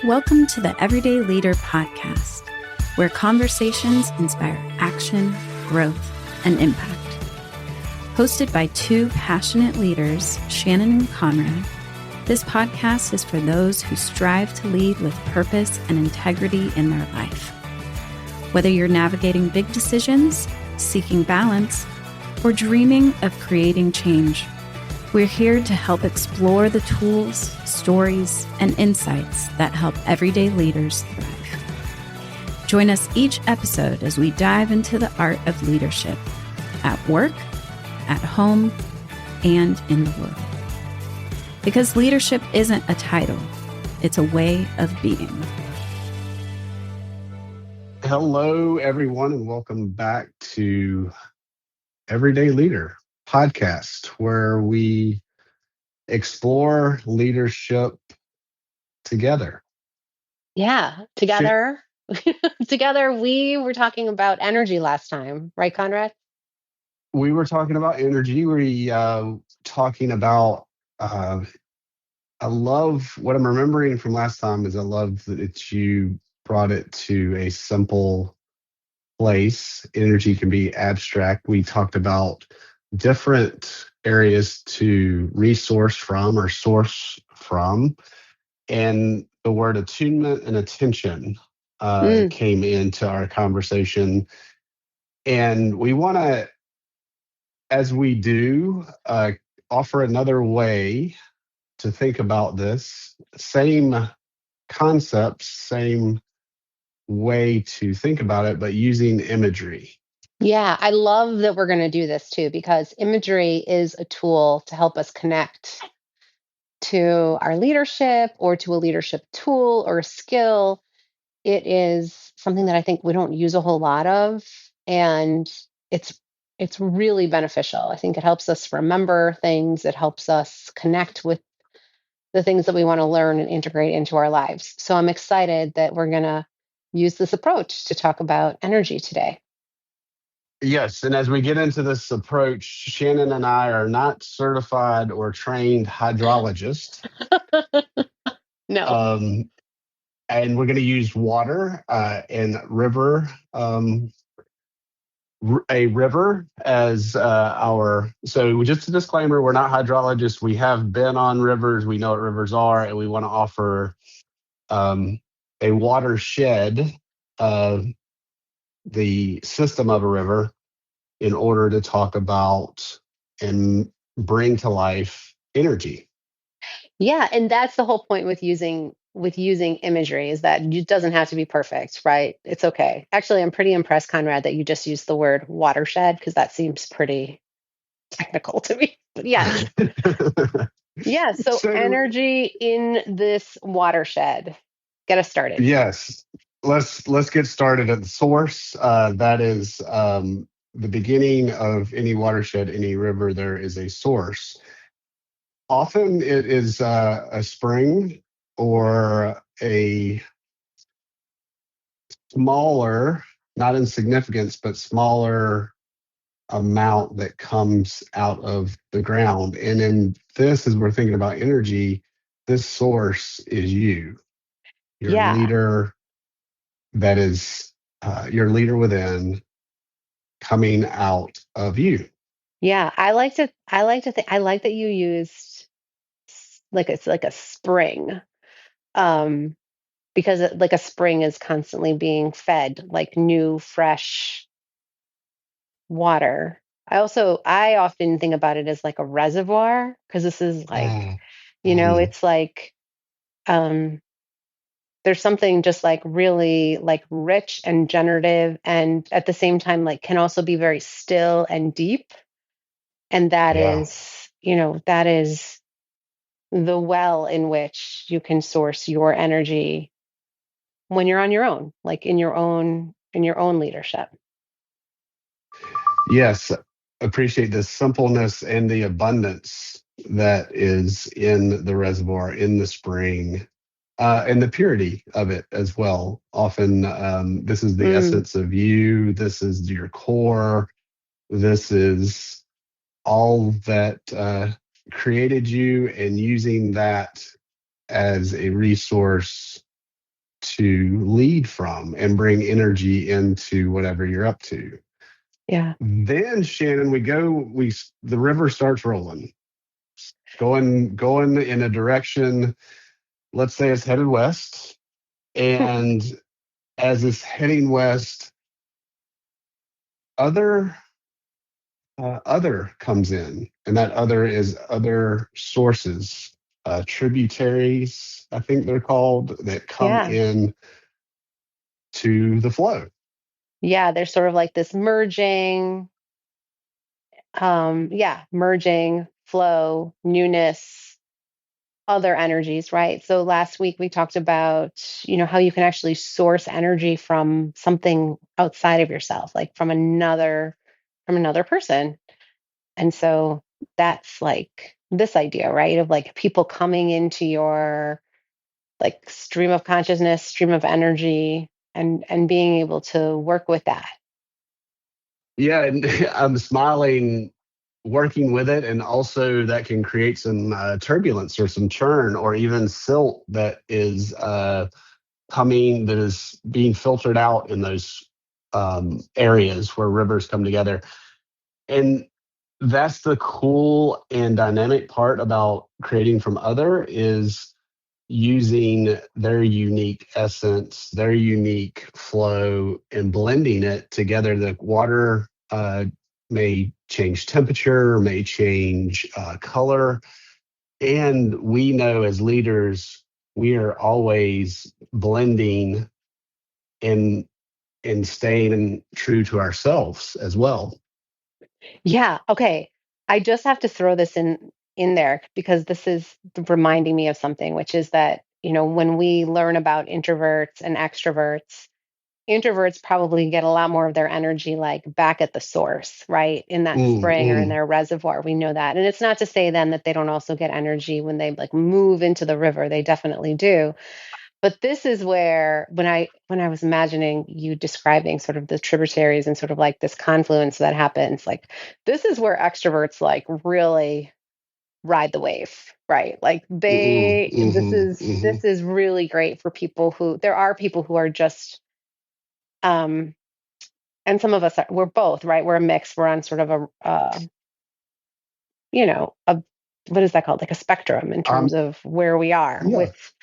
Welcome to the Everyday Leader podcast, where conversations inspire action, growth, and impact. Hosted by two passionate leaders, Shannon and Conrad, this podcast is for those who strive to lead with purpose and integrity in their life. Whether you're navigating big decisions, seeking balance, or dreaming of creating change, we're here to help explore the tools, stories, and insights that help everyday leaders thrive. Join us each episode as we dive into the art of leadership at work, at home, and in the world. Because leadership isn't a title, it's a way of being. Hello, everyone, and welcome back to Everyday Leader podcast, where we explore leadership together. Yeah, together. Together, we were talking about energy last time, right, Conrad? We were talking about energy. We talking about. I love what I'm remembering from last time. Is I love that you brought it to a simple place. Energy can be abstract. We talked about different areas to resource from or source from, and the word attunement and attention came into our conversation. And we want to, as we do, offer another way to think about this. Same concepts, same way to think about it, but using imagery. Yeah, I love that we're going to do this too, because imagery is a tool to help us connect to our leadership or to a leadership tool or a skill. It is something that I think we don't use a whole lot of, and it's really beneficial. I think it helps us remember things. It helps us connect with the things that we want to learn and integrate into our lives. So I'm excited that we're going to use this approach to talk about energy today. Yes, and as we get into this approach, Shannon and I are not certified or trained hydrologists. No. And we're going to use water and river, a river as our. So just a disclaimer: we're not hydrologists. We have been on rivers. We know what rivers are, and we want to offer a watershed, the system of a river, in order to talk about and bring to life energy. Yeah, and that's the whole point with using imagery, is that it doesn't have to be perfect, right? It's okay. Actually, I'm pretty impressed, Conrad, that you just used the word watershed, because that seems pretty technical to me. But yeah. Yeah, so energy in this watershed. Get us started. Yes. Let's get started at the source. That is the beginning of any watershed, any river. There is a source. Often it is a spring or a smaller, not in significance, but smaller amount that comes out of the ground. And in this, as we're thinking about energy, this source is you, your leader. That is your leader within, coming out of you. Yeah, I like that you used it's like a spring. Because like a spring is constantly being fed like new, fresh water. I often think about it as like a reservoir, because this is like, it's like there's something just like really like rich and generative, and at the same time like can also be very still and deep. And that is the well in which you can source your energy when you're on your own, like in your own leadership. Yes, appreciate the simpleness and the abundance that is in the reservoir, in the spring, and the purity of it as well. Often, this is the essence of you. This is your core. This is all that created you, and using that as a resource to lead from and bring energy into whatever you're up to. Yeah. Then Shannon, the river starts rolling, going in a direction. Let's say it's headed west, and as it's heading west, other other comes in, and that other is other sources, tributaries, I think they're called, that come Yeah. in to the flow. Yeah. There's sort of like this merging, merging, flow, newness, other energies, right? So last week we talked about, how you can actually source energy from something outside of yourself, like from another person. And so that's like this idea, right? Of like people coming into your like stream of consciousness, stream of energy, and being able to work with that. Yeah, and I'm smiling working with it, and also that can create some turbulence or some churn or even silt that is that is being filtered out in those areas where rivers come together. And that's the cool and dynamic part about creating from other, is using their unique essence, their unique flow, and blending it together. The water may change temperature, may change color. And we know as leaders, we are always blending and staying true to ourselves as well. Yeah. Okay. I just have to throw this in there because this is reminding me of something, which is that, when we learn about introverts and extroverts, introverts probably get a lot more of their energy like back at the source, right? In that Mm, spring or in mm, their reservoir. We know that. And it's not to say then that they don't also get energy when they like move into the river. They definitely do. But this is where when I was imagining you describing sort of the tributaries and sort of like this confluence that happens, like this is where extroverts like really ride the wave, right? Like mm, they this mm, is mm. this is really great for people who there are people who are just um and some of us we're both, right? We're a mix. We're on sort of a what is that called? Like a spectrum in Um, terms of where we are yeah, with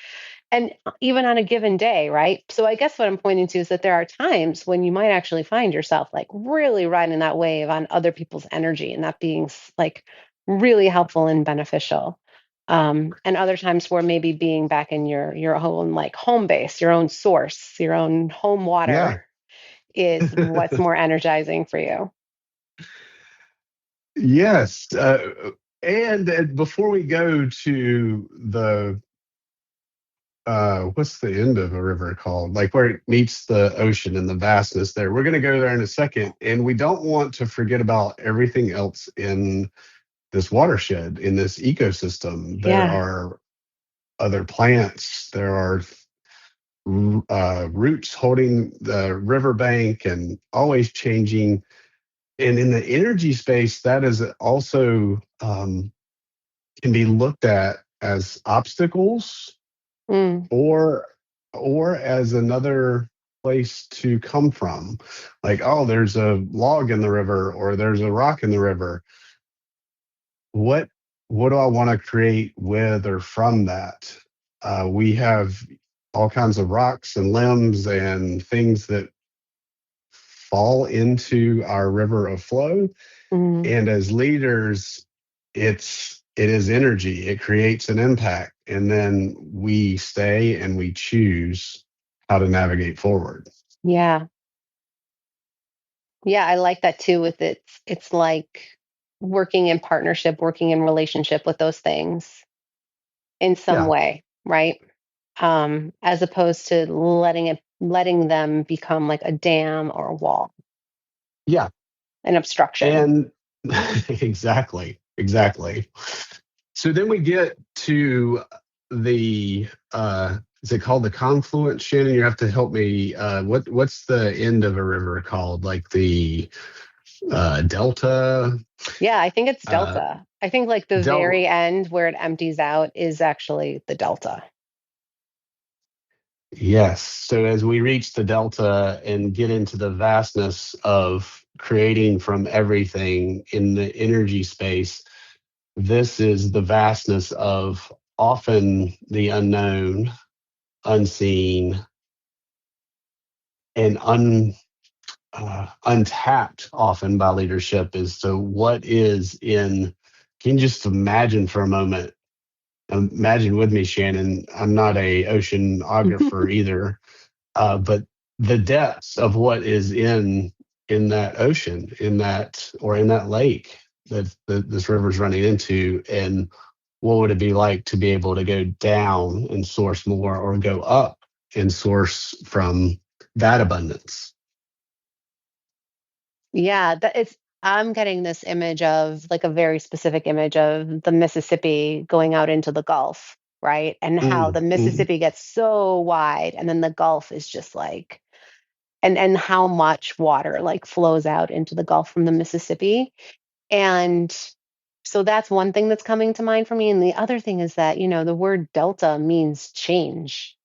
and even on a given day, right? So I guess what I'm pointing to is that there are times when you might actually find yourself like really riding that wave on other people's energy and that being like really helpful and beneficial. And other times where maybe being back in your own like home base, your own source, your own home yeah. water is what's more energizing for you. Yes. And before we go to what's the end of a river called? Like where it meets the ocean and the vastness there. We're going to go there in a second. And we don't want to forget about everything else in this watershed, in this ecosystem. There Yeah. are other plants, there are roots holding the riverbank and always changing. And in the energy space, that is also can be looked at as obstacles, Mm, or as another place to come from. Like, oh, there's a log in the river, or there's a rock in the river. What do I want to create with or from that? We have all kinds of rocks and limbs and things that fall into our river of flow. mm. And as leaders, it is energy. It creates an impact, and then we stay and we choose how to navigate forward. Yeah. Yeah, I like that too with it's like working in partnership, working in relationship with those things in some Yeah, way, right? As opposed to letting them become like a dam or a wall, yeah, an obstruction. and exactly. So then we get to the is it called the confluence, Shannon? You have to help me. What's the end of a river called? Like the delta. Yeah, I think it's Uh, delta. I think like the del. very end where it empties out is actually the delta. Yes. So as we reach the delta and get into the vastness of creating from everything in the energy space, this is the vastness of often the unknown, unseen, and untapped often by leadership is so what is in. Can you just imagine for a moment? Imagine with me, Shannon. I'm not a oceanographer either, but the depths of what is in that ocean, in that lake that this river's running into, and what would it be like to be able to go down and source more, or go up and source from that abundance? Yeah, I'm getting this image of like a very specific image of the Mississippi going out into the Gulf, right? And how the Mm. Mississippi gets so wide and then the Gulf is just like and how much water like flows out into the Gulf from the Mississippi. And so that's one thing that's coming to mind for me. And the other thing is that, the word delta means change.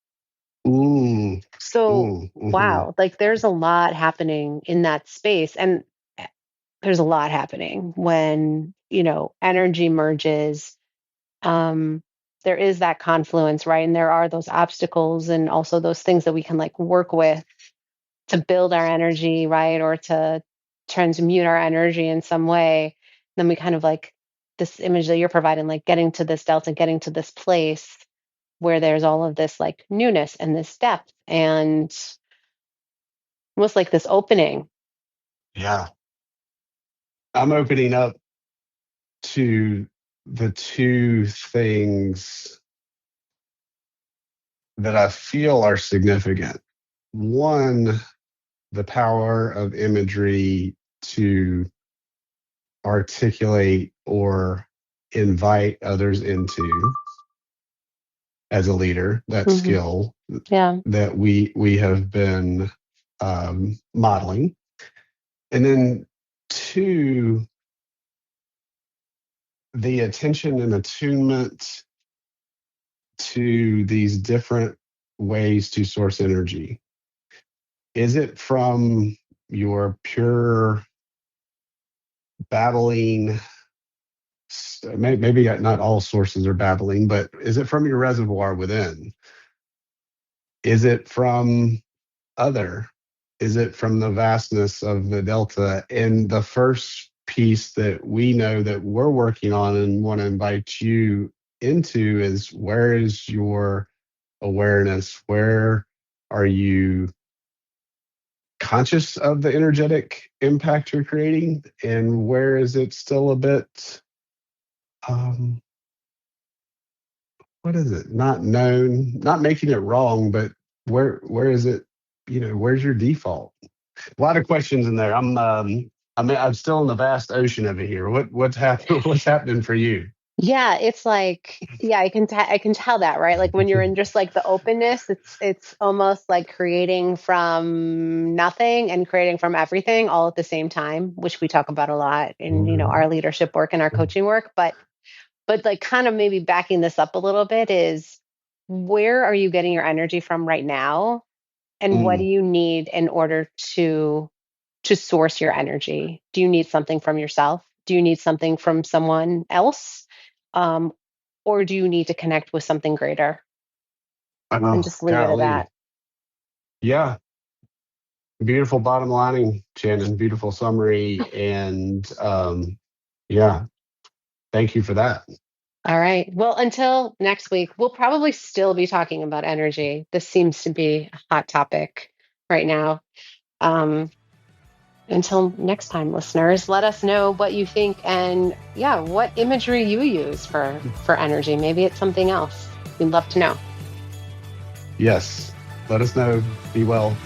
Mm. So, Mm. wow, like there's a lot happening in that space. And there's a lot happening when, energy merges. Um, there is that confluence, right? And there are those obstacles and also those things that we can like work with to build our energy, right? Or to transmute our energy in some way. Then we kind of like this image that you're providing, like getting to this delta, getting to this place where there's all of this like newness and this depth and almost like this opening. Yeah. I'm opening up to the two things that I feel are significant. One, the power of imagery to articulate or invite others into as a leader, that Hmm. skill Yeah. that we have been modeling. And then two, the attention and attunement to these different ways to source energy. Is it from your pure babbling? Maybe not all sources are babbling, but is it from your reservoir within? Is it from other? Is it from the vastness of the delta? And the first piece that we know that we're working on and want to invite you into is, where is your awareness? Where are you conscious of the energetic impact you're creating? And where is it still a bit, um, what is it? Not known, not making it wrong, but where is it? Where's your default? A lot of questions in there. I'm still in the vast ocean of it here. What's happening? What's happening for you? Yeah, it's like, yeah, I can tell that, right? Like when you're in just like the openness, it's almost like creating from nothing and creating from everything all at the same time, which we talk about a lot in, our leadership work and our coaching work. But like kind of maybe backing this up a little bit is, where are you getting your energy from right now? And what do Mm. you need in order to source your energy? Do you need something from yourself? Do you need something from someone else? Um, or do you need to connect with something greater? And Oh, just leave it at that. golly. Yeah. Beautiful bottom lining, Shannon. Beautiful summary. And yeah, thank you for that. All right. Well, until next week, we'll probably still be talking about energy. This seems to be a hot topic right now. Um, until next time, listeners, let us know what you think and yeah, what imagery you use for energy. Maybe it's something else. We'd love to know. Yes. Let us know. Be well.